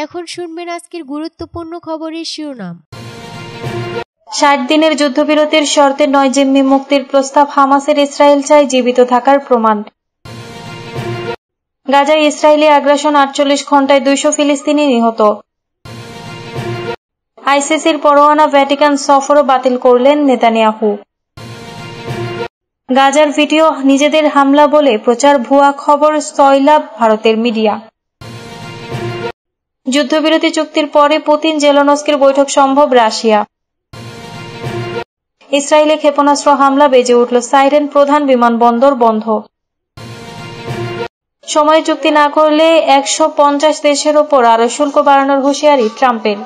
এখন শুনবেন আজকের গুরুত্বপূর্ণ খবরের শিরোনাম। 60 দিনের যুদ্ধবিরতির শর্তে 9 জিম্মি মুক্তির প্রস্তাব হামাসের, ইসরায়েল চায় জীবিত থাকার প্রমাণ। গাজায় ইসরায়েলি আগ্রাসন, 48 ঘণ্টায় 200 ফিলিস্তিনি নিহত। আইসিসির পরোয়ানা ভ্যাটিকান সফরও বাতিল করলেন নেতানিয়াহু। গাজার ভিডিও নিজেদের হামলা বলে প্রচার, ভুয়া খবর, সয়লাব ভারতের মিডিয়া। যুদ্ধবিরতি চুক্তির পরে পুতিন জেলেনস্কির বৈঠক সম্ভব, রাশিয়া। ইসরায়েলে ক্ষেপণাস্ত্র হামলা, বেজে উঠল সাইরেন, প্রধান বিমানবন্দর বন্ধ। সময় চুক্তি না করলে 150 দেশের ওপর আরও শুল্ক বাড়ানোর হুঁশিয়ারি ট্রাম্পের।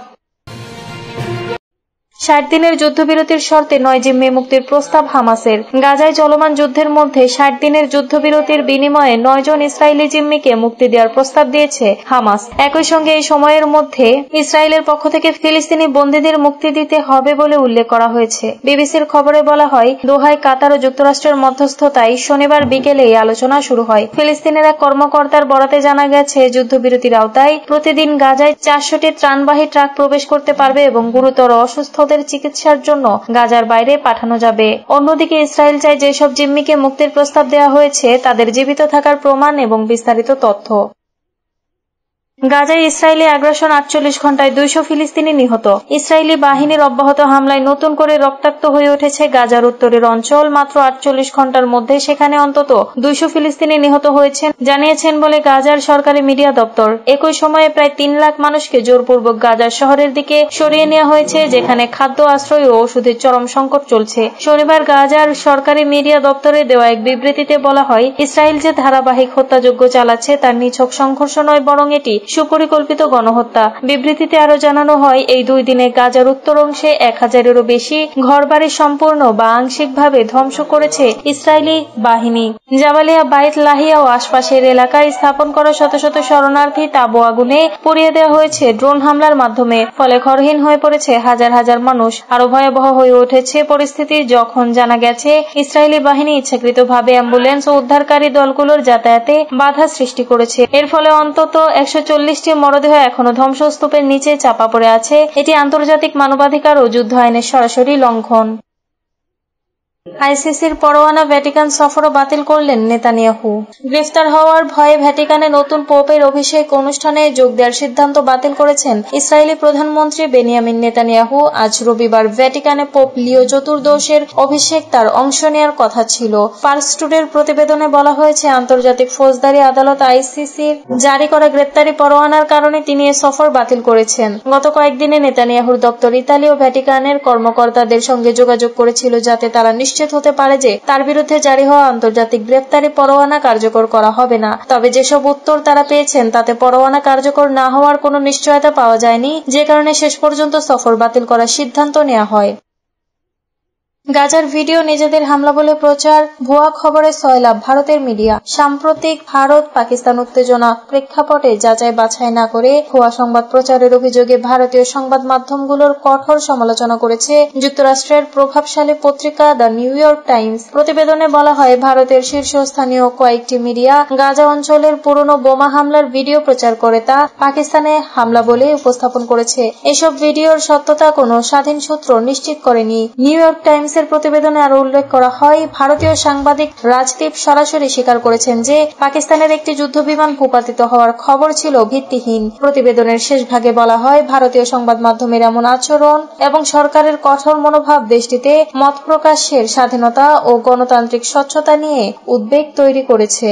60 দিনের যুদ্ধবিরতির শর্তে 9 জিম্মি মুক্তির প্রস্তাব হামাসের। গাজায় চলমান যুদ্ধের মধ্যে 60 দিনের যুদ্ধবিরতির বিনিময়ে 9 জন ইসরায়েলি জিম্মিকে মুক্তি দেওয়ার প্রস্তাব দিয়েছে হামাস। একই সঙ্গে এই সময়ের মধ্যে ইসরায়েলের পক্ষ থেকে ফিলিস্তিনি বন্দীদের মুক্তি দিতে হবে বলে উল্লেখ করা হয়েছে। বিবিসির খবরে বলা হয়, দোহায় কাতার ও যুক্তরাষ্ট্রের মধ্যস্থতায় শনিবার বিকেলে এই আলোচনা শুরু হয়। ফিলিস্তিনের এক কর্মকর্তার বরাতে জানা গেছে, যুদ্ধবিরতির আওতায় প্রতিদিন গাজায় 400টি ত্রাণবাহী ট্রাক প্রবেশ করতে পারবে এবং গুরুতর অসুস্থ চিকিৎসার জন্য গাজার বাইরে পাঠানো যাবে। অন্যদিকে ইসরায়েল চায় যেসব জিম্মিকে মুক্তির প্রস্তাব দেওয়া হয়েছে তাদের জীবিত থাকার প্রমাণ এবং বিস্তারিত তথ্য। গাজায় ইসরায়েলি আগ্রাসন, 48 ঘণ্টায় 200 ফিলিস্তিনি নিহত। ইসরায়েলি বাহিনীর অব্যাহত হামলায় নতুন করে রক্তাক্ত হয়ে উঠেছে গাজার উত্তরের অঞ্চল। মাত্র 48 ঘণ্টার মধ্যে সেখানে অন্তত 200 ফিলিস্তিনি নিহত হয়েছেন জানিয়েছেন বলে গাজার সরকারি মিডিয়া দপ্তর। একই সময়ে প্রায় 3 লাখ মানুষকে জোরপূর্বক গাজার শহরের দিকে সরিয়ে নেওয়া হয়েছে, যেখানে খাদ্য, আশ্রয় ও ওষুধের চরম সংকট চলছে। শনিবার গাজার সরকারি মিডিয়া দপ্তরে দেওয়া এক বিবৃতিতে বলা হয়, ইসরায়েল যে ধারাবাহিক হত্যাযজ্ঞ চালাচ্ছে তার নিছক সংঘর্ষ নয়, বরং এটি সুপরিকল্পিত গণহত্যা। বিবৃতিতে আরো জানানো হয়, এই 2 দিনে গাজার উত্তর অংশে 1000-এরও বেশি ঘরবাড়ি সম্পূর্ণ বা আংশিকভাবে ধ্বংস করেছে ইসরায়েলি বাহিনী। জাবালিয়া, বাইত লাহিয়া ও আশপাশের এলাকায় স্থাপন করা শত শত শরণার্থী তাঁবু আগুনে পুড়িয়ে দেওয়া হয়েছে ড্রোন হামলার মাধ্যমে। ফলে ঘরহীন হয়ে পড়েছে হাজার হাজার মানুষ। আরো ভয়াবহ হয়ে উঠেছে পরিস্থিতি যখন জানা গেছে, ইসরায়েলি বাহিনী ইচ্ছাকৃতভাবে অ্যাম্বুলেন্স ও উদ্ধারকারী দলগুলোর যাতায়াতে বাধা সৃষ্টি করেছে। এর ফলে অন্তত 140টি মরদেহ এখনো ধ্বংসস্তূপের নিচে চাপা পড়ে আছে। এটি আন্তর্জাতিক মানবাধিকার ও যুদ্ধ আইনের সরাসরি লঙ্ঘন। আইসিসির পরোয়ানা ভ্যাটিকান সফরও বাতিল করলেন নেতানিয়াহু। গ্রেফতার হওয়ার ভয়ে ভ্যাটিকানে নতুন পোপের অভিষেক অনুষ্ঠানে যোগ দেওয়ার সিদ্ধান্ত বাতিল করেছেন ইসরায়েলি প্রধানমন্ত্রী বেনিয়ামিন নেতানিয়াহু। আজ রবিবার ভ্যাটিকানে পোপ লিও চতুর্দশের অভিষেক তার অংশ নেওয়ার কথা ছিল। ফার্স্ট টুডের প্রতিবেদনে বলা হয়েছে, আন্তর্জাতিক ফৌজদারি আদালত আইসিসির জারি করা গ্রেপ্তারি পরোয়ানার কারণে তিনি এ সফর বাতিল করেছেন। গত কয়েকদিনে নেতানিয়াহুর দপ্তর ইতালি ও ভ্যাটিকানের কর্মকর্তাদের সঙ্গে যোগাযোগ করেছিল, যাতে তারা নিশ্চিত হতে পারে যে তার বিরুদ্ধে জারি হওয়া আন্তর্জাতিক গ্রেফতারি পরোয়ানা কার্যকর করা হবে না। তবে যেসব উত্তর তারা পেয়েছেন তাতে পরোয়ানা কার্যকর না হওয়ার কোনো নিশ্চয়তা পাওয়া যায়নি, যে কারণে শেষ পর্যন্ত সফর বাতিল করার সিদ্ধান্ত নেওয়া হয়। গাজার ভিডিও নিজেদের হামলা বলে প্রচার, ভুয়া খবরে সয়লাব ভারতের মিডিয়া। সাম্প্রতিক ভারত পাকিস্তান উত্তেজনা প্রেক্ষাপটে যাচাই বাছাই না করে ভুয়া সংবাদ প্রচারের অভিযোগে ভারতীয় সংবাদ মাধ্যমগুলোর কঠোর সমালোচনা করেছে যুক্তরাষ্ট্রের প্রভাবশালী পত্রিকা দ্য নিউ ইয়র্ক টাইমস। প্রতিবেদনে বলা হয়, ভারতের শীর্ষস্থানীয় কয়েকটি মিডিয়া গাজা অঞ্চলের পুরনো বোমা হামলার ভিডিও প্রচার করে তা পাকিস্তানে হামলা বলে উপস্থাপন করেছে। এসব ভিডিওর সত্যতা কোনো স্বাধীন সূত্র নিশ্চিত করেনি। নিউ ইয়র্ক টাইমস প্রতিবেদনে আরো উল্লেখ করা হয়, ভারতীয় সাংবাদিক রাজদীপ সরাসরি স্বীকার করেছেন যে পাকিস্তানের একটি যুদ্ধবিমান ভূপাতিত হওয়ার খবর ছিল ভিত্তিহীন। প্রতিবেদনের শেষ ভাগে বলা হয়, ভারতীয় সংবাদ মাধ্যমের এমন আচরণ এবং সরকারের কঠোর মনোভাব দেশটিতে মত প্রকাশের স্বাধীনতা ও গণতান্ত্রিক স্বচ্ছতা নিয়ে উদ্বেগ তৈরি করেছে।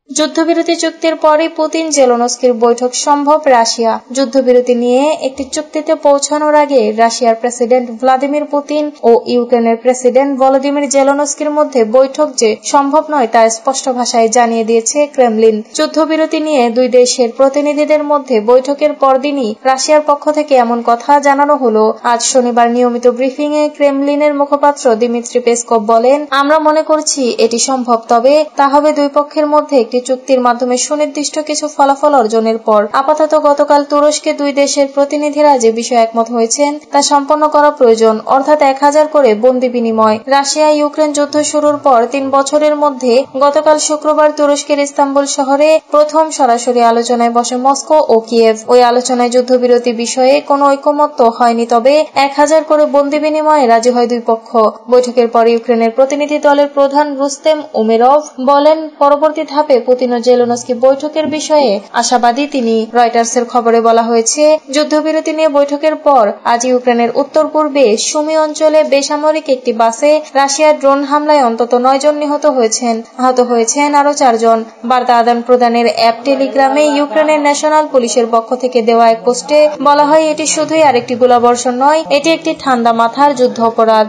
যুদ্ধবিরতি চুক্তির পরই পুতিন জেলেনস্কির বৈঠক সম্ভব, রাশিয়া। যুদ্ধবিরতি নিয়ে একটি চুক্তিতে পৌঁছানোর আগে রাশিয়ার প্রেসিডেন্ট ভ্লাদিমির পুতিন ও ইউক্রেনের প্রেসিডেন্ট ভলোদিমির জেলেনস্কির মধ্যে বৈঠক যে সম্ভব নয় তা স্পষ্ট ভাষায় জানিয়ে দিয়েছে ক্রেমলিন। যুদ্ধবিরতি নিয়ে দুই দেশের প্রতিনিধিদের মধ্যে বৈঠকের পরদিনই রাশিয়ার পক্ষ থেকে এমন কথা জানানো হলো। আজ শনিবার নিয়মিত ব্রিফিংয়ে ক্রেমলিনের মুখপাত্র দিমিত্রি পেসকভ বলেন, আমরা মনে করছি এটি সম্ভব, তবে তা হবে দুই পক্ষের মধ্যে একটি চুক্তির মাধ্যমে সুনির্দিষ্ট কিছু ফলাফল অর্জনের পর আপাতত গতকাল তুরস্কে দুই দেশের প্রতিনিধিরা যে বিষয়ে একমত হয়েছেন তা সম্পন্ন করা প্রয়োজন, অর্থাৎ 1000 করে বন্দি বিনিময়। রাশিয়া ইউক্রেন যুদ্ধ শুরুর পর 3 বছরের মধ্যে গতকাল শুক্রবার তুরস্কের ইস্তাম্বুল শহরে প্রথম সরাসরি আলোচনায় বসে মস্কো ও কিয়েভ। ওই আলোচনায় যুদ্ধবিরতি বিষয়ে কোনো ঐকমত্য হয়নি, তবে 1000 করে বন্দি বিনিময়ে রাজি হয় দুই পক্ষ। বৈঠকের পর ইউক্রেনের প্রতিনিধি দলের প্রধান রুস্তেম উমেরভ বলেন, পরবর্তী ধাপে পুতিন ও জেলেনস্কি বৈঠকের বিষয়ে আশাবাদী তিনি। রয়টার্সের খবরে বলা হয়েছে, যুদ্ধবিরতি নিয়ে বৈঠকের পর আজ ইউক্রেনের উত্তর পূর্বে সুমি অঞ্চলে বেসামরিক একটি বাসে রাশিয়ার ড্রোন হামলায় অন্তত 9 জন নিহত হয়েছেন। আহত হয়েছেন আরো 4 জন। বার্তা আদান প্রদানের অ্যাপ টেলিগ্রামে ইউক্রেনের ন্যাশনাল পুলিশের পক্ষ থেকে দেওয়া এক পোস্টে বলা হয়, এটি শুধুই আরেকটি গোলাবর্ষণ নয়, এটি একটি ঠান্ডা মাথার যুদ্ধ অপরাধ।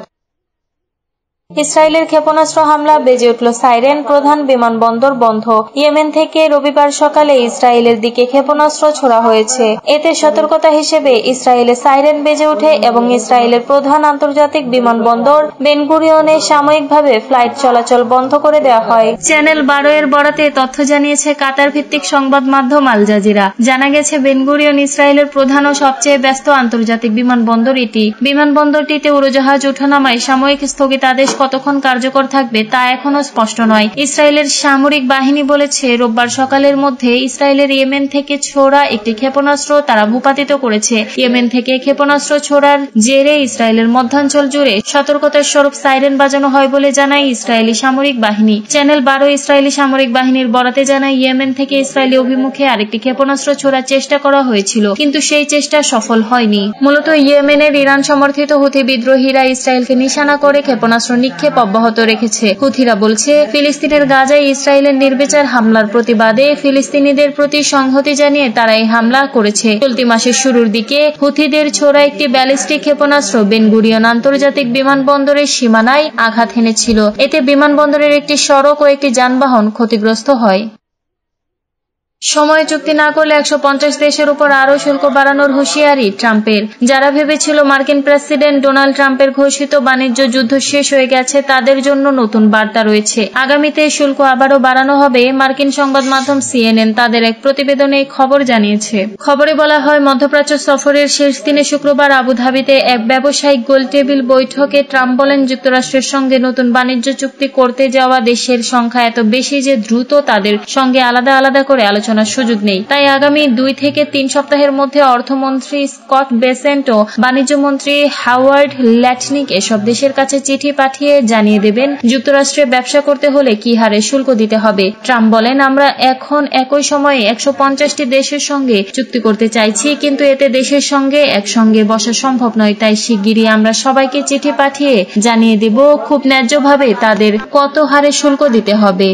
ইসরায়েলের ক্ষেপণাস্ত্র হামলা, বেজে উঠল সাইরেন, প্রধান বিমানবন্দর বন্ধ। ইয়েমেন থেকে রবিবার সকালে ইসরায়েলের দিকে ক্ষেপণাস্ত্র ছোড়া হয়েছে। এতে সতর্কতা হিসেবে ইসরায়েলে সাইরেন বেজে ওঠে এবং ইসরায়েলের প্রধান আন্তর্জাতিক বিমানবন্দর বেন গুরিয়নে সাময়িকভাবে ফ্লাইট চলাচল বন্ধ করে দেওয়া হয়। চ্যানেল 12 এর বরাতে তথ্য জানিয়েছে কাতার ভিত্তিক সংবাদ মাধ্যম আল জাজিরা। জানা গেছে, বেন গুরিয়ন ইসরায়েলের প্রধান ও সবচেয়ে ব্যস্ত আন্তর্জাতিক বিমানবন্দর এটি। বিমানবন্দরটিতে উড়োজাহাজ ওঠানামায় সাময়িক স্থগিতাদেশ কতক্ষণ কার্যকর থাকবে তা এখনো স্পষ্ট নয়। ইসরায়েলের সামরিক বাহিনী বলেছে, রোববার সকালের মধ্যে ইসরায়েলের ইয়েমেন থেকে ছোড়া একটি ক্ষেপণাস্ত্র তারা ভূপাতিত করেছে। ইয়েমেন থেকে ক্ষেপণাস্ত্র ছোড়ার জেরে ইসরায়েলের মধ্যাঞ্চল জুড়ে সতর্কতার স্বরূপ সাইরেন বাজানো হয় বলে জানায় ইসরায়েলি সামরিক বাহিনী। চ্যানেল 12 ইসরায়েলি সামরিক বাহিনীর বরাতে জানায়, ইয়েমেন থেকে ইসরায়েলি অভিমুখে আরেকটি ক্ষেপণাস্ত্র ছোড়ার চেষ্টা করা হয়েছিল, কিন্তু সেই চেষ্টা সফল হয়নি। মূলত ইয়েমেনের ইরান সমর্থিত হুথি বিদ্রোহীরা ইসরায়েলকে নিশানা করে ক্ষেপণাস্ত্র নিক্ষেপ অব্যাহত রেখেছে। হুথিরা বলছে, ফিলিস্তিনের গাজায় ইসরায়েলের নির্বিচার হামলার প্রতিবাদে ফিলিস্তিনিদের প্রতি সংহতি জানিয়ে তারা এই হামলা করেছে। চলতি মাসের শুরুর দিকে হুথিদের ছোড়া একটি ব্যালিস্টিক ক্ষেপণাস্ত্র বেন গুরিয়ন আন্তর্জাতিক বিমানবন্দরের সীমানায় আঘাত হেনেছিল। এতে বিমানবন্দরের একটি সড়ক ও একটি যানবাহন ক্ষতিগ্রস্ত হয়। সময় চুক্তি না করলে 150 দেশের উপর আরও শুল্ক বাড়ানোর হুঁশিয়ারি ট্রাম্পের। যারা ভেবেছিল মার্কিন প্রেসিডেন্ট ডোনাল্ড ট্রাম্পের ঘোষিত বাণিজ্য যুদ্ধ শেষ হয়ে গেছে, তাদের জন্য নতুন বার্তা রয়েছে। আগামীতে শুল্ক আবারও বাড়ানো হবে। মার্কিন সংবাদ মাধ্যম CNN তাদের এক প্রতিবেদনে খবর জানিয়েছে। খবরে বলা হয়, মধ্যপ্রাচ্য সফরের শেষ দিনে শুক্রবার আবুধাবিতে এক ব্যবসায়িক গোলটেবিল বৈঠকে ট্রাম্প বলেন, যুক্তরাষ্ট্রের সঙ্গে নতুন বাণিজ্য চুক্তি করতে যাওয়া দেশের সংখ্যা এত বেশি যে দ্রুত তাদের সঙ্গে আলাদা আলাদা করে আলোচনার সুযোগ নেই। তাই আগামী 2 থেকে 3 সপ্তাহের মধ্যে অর্থমন্ত্রী স্কট বেসেন্ট ও বাণিজ্য মন্ত্রী হাওয়ার্ড ল্যাটনিক এসব দেশের কাছে চিঠি পাঠিয়ে জানিয়ে দেবেন যুক্তরাষ্ট্রে ব্যবসা করতে হলে কি হারে শুল্ক দিতে হবে। ট্রাম্প বলেন, আমরা এখন একই সময়ে 150টি দেশের সঙ্গে চুক্তি করতে চাইছি, কিন্তু এতে দেশের সঙ্গে একসঙ্গে বসা সম্ভব নয়। তাই শিগগিরই আমরা সবাইকে চিঠি পাঠিয়ে জানিয়ে দেব খুব ন্যায্যভাবে তাদের কত হারে শুল্ক দিতে হবে।